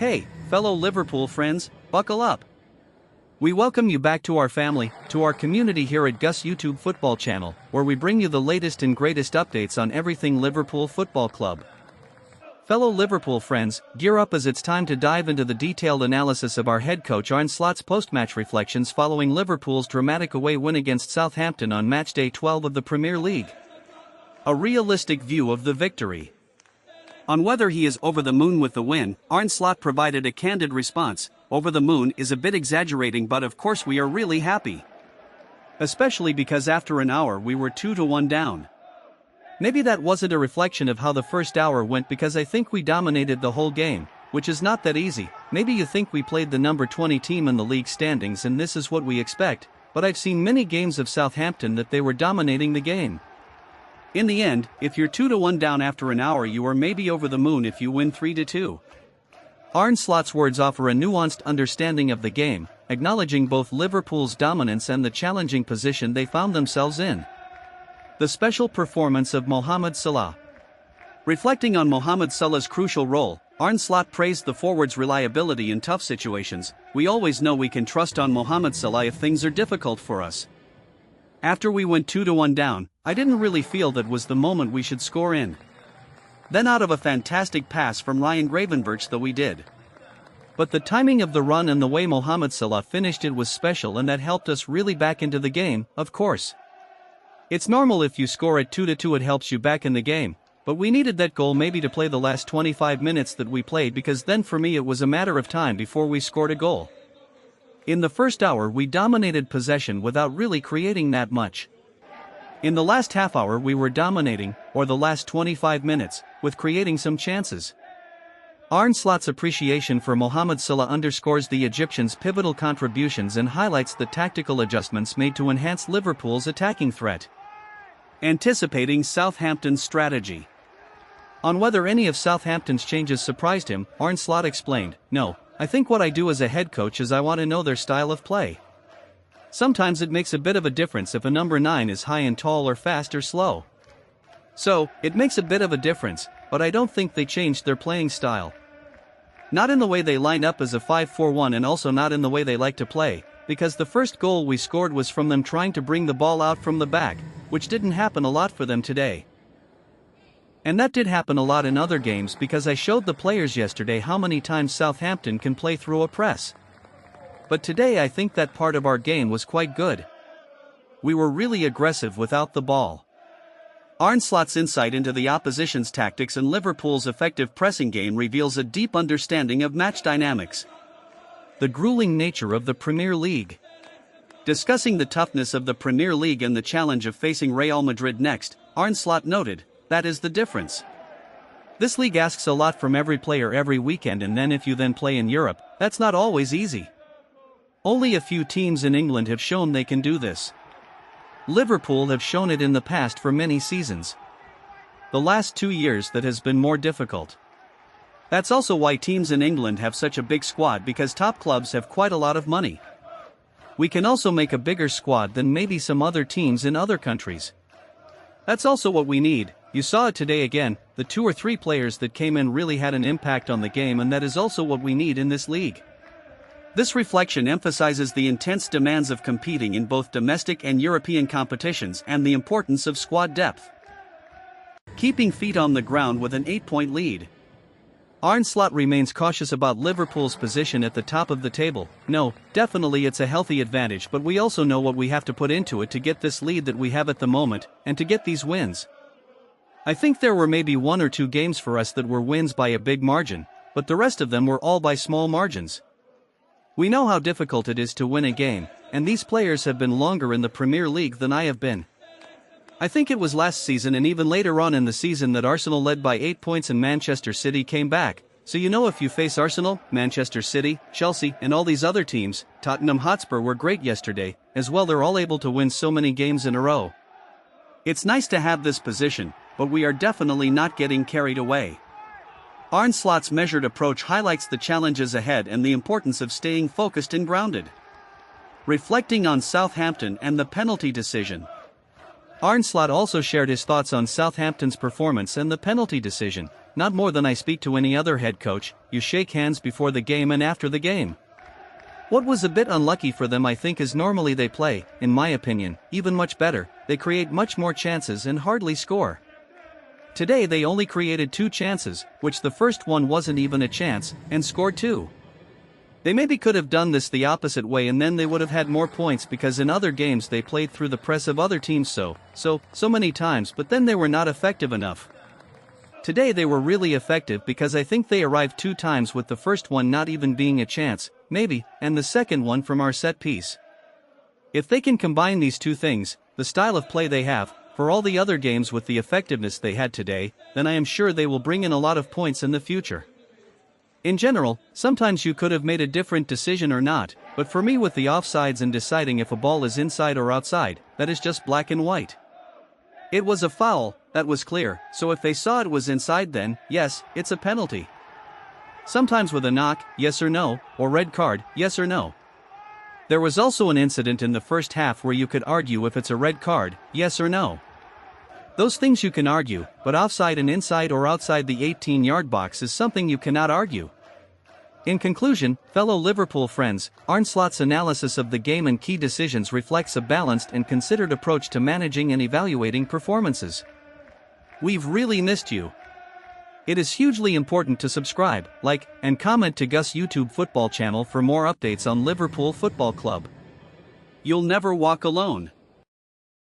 Hey, fellow Liverpool friends, buckle up. We welcome you back to our family, to our community here at Gus YouTube Football Channel, where we bring you the latest and greatest updates on everything Liverpool Football Club. Fellow Liverpool friends, gear up as it's time to dive into the detailed analysis of our head coach Arne Slot's post-match reflections following Liverpool's dramatic away win against Southampton on matchday 12 of the Premier League. A realistic view of the victory. On whether he is over the moon with the win, Arne Slot provided a candid response. Over the moon is a bit exaggerating, but of course we are really happy. Especially because after an hour we were 2-1 down. Maybe that wasn't a reflection of how the first hour went, because I think we dominated the whole game, which is not that easy. Maybe you think we played the number 20 team in the league standings and this is what we expect, but I've seen many games of Southampton that they were dominating the game. In the end, if you're 2-1 down after an hour, you are maybe over the moon if you win 3-2. Arne Slot's words offer a nuanced understanding of the game, acknowledging both Liverpool's dominance and the challenging position they found themselves in. The special performance of Mohamed Salah. Reflecting on Mohamed Salah's crucial role, Arne Slot praised the forward's reliability in tough situations. We always know we can trust on Mohamed Salah if things are difficult for us. After we went 2-1 down, I didn't really feel that was the moment we should score in. Then out of a fantastic pass from Ryan Gravenberch, though we did. But the timing of the run and the way Mohamed Salah finished it was special, and that helped us really back into the game, of course. It's normal if you score at 2-2, it helps you back in the game, but we needed that goal maybe to play the last 25 minutes that we played, because then for me it was a matter of time before we scored a goal. In the first hour we dominated possession without really creating that much. In the last half hour we were dominating, or the last 25 minutes, with creating some chances. Arne Slot's appreciation for Mohamed Salah underscores the Egyptian's pivotal contributions and highlights the tactical adjustments made to enhance Liverpool's attacking threat. Anticipating Southampton's strategy. On whether any of Southampton's changes surprised him, Arne Slot explained, "No, I think what I do as a head coach is I want to know their style of play. Sometimes it makes a bit of a difference if a number 9 is high and tall or fast or slow. So, it makes a bit of a difference, but I don't think they changed their playing style. Not in the way they line up as a 5-4-1, and also not in the way they like to play, because the first goal we scored was from them trying to bring the ball out from the back, which didn't happen a lot for them today. And that did happen a lot in other games, because I showed the players yesterday how many times Southampton can play through a press. But today I think that part of our game was quite good. We were really aggressive without the ball." Arne Slot's insight into the opposition's tactics and Liverpool's effective pressing game reveals a deep understanding of match dynamics. The grueling nature of the Premier League. Discussing the toughness of the Premier League and the challenge of facing Real Madrid next, Arne Slot noted, "That is the difference. This league asks a lot from every player every weekend, and then if you then play in Europe, that's not always easy. Only a few teams in England have shown they can do this. Liverpool have shown it in the past for many seasons. The last 2 years that has been more difficult. That's also why teams in England have such a big squad, because top clubs have quite a lot of money. We can also make a bigger squad than maybe some other teams in other countries. That's also what we need. You saw it today again, the 2 or 3 players that came in really had an impact on the game, and that is also what we need in this league." This reflection emphasizes the intense demands of competing in both domestic and European competitions and the importance of squad depth. Keeping feet on the ground with an 8-point lead. Arne Slot remains cautious about Liverpool's position at the top of the table. No, definitely it's a healthy advantage, but we also know what we have to put into it to get this lead that we have at the moment, and to get these wins. I think there were maybe 1 or 2 games for us that were wins by a big margin, but the rest of them were all by small margins. We know how difficult it is to win a game, and these players have been longer in the Premier League than I have been. I think it was last season and even later on in the season that Arsenal led by 8 points and Manchester City came back, so you know if you face Arsenal, Manchester City, Chelsea, and all these other teams, Tottenham Hotspur were great yesterday, as well, they're all able to win so many games in a row. It's nice to have this position, but we are definitely not getting carried away. Arne Slot's measured approach highlights the challenges ahead and the importance of staying focused and grounded. Reflecting on Southampton and the penalty decision. Arne Slot also shared his thoughts on Southampton's performance and the penalty decision. not more than I speak to any other head coach. You shake hands before the game and after the game. What was a bit unlucky for them, I think, is normally they play, in my opinion, even much better. They create much more chances and hardly score. Today they only created 2 chances, which the first one wasn't even a chance, and scored 2. They maybe could have done this the opposite way, and then they would have had more points, because in other games they played through the press of other teams so many times, but then they were not effective enough. Today they were really effective, because I think they arrived 2 times, with the first one not even being a chance, maybe, and the second one from our set piece. If they can combine these 2 things, the style of play they have, for all the other games with the effectiveness they had today, then I am sure they will bring in a lot of points in the future. In general, sometimes you could have made a different decision or not, but for me, with the offsides and deciding if a ball is inside or outside, that is just black and white. It was a foul, that was clear, so if they saw it was inside, then, yes, it's a penalty. Sometimes with a knock, yes or no, or red card, yes or no. There was also an incident in the first half where you could argue if it's a red card, yes or no. Those things you can argue, but offside and inside or outside the 18-yard box is something you cannot argue. In conclusion, fellow Liverpool friends, Arne Slot's analysis of the game and key decisions reflects a balanced and considered approach to managing and evaluating performances. We've really missed you. It is hugely important to subscribe, like, and comment to Gus YouTube football channel for more updates on Liverpool Football Club. You'll never walk alone.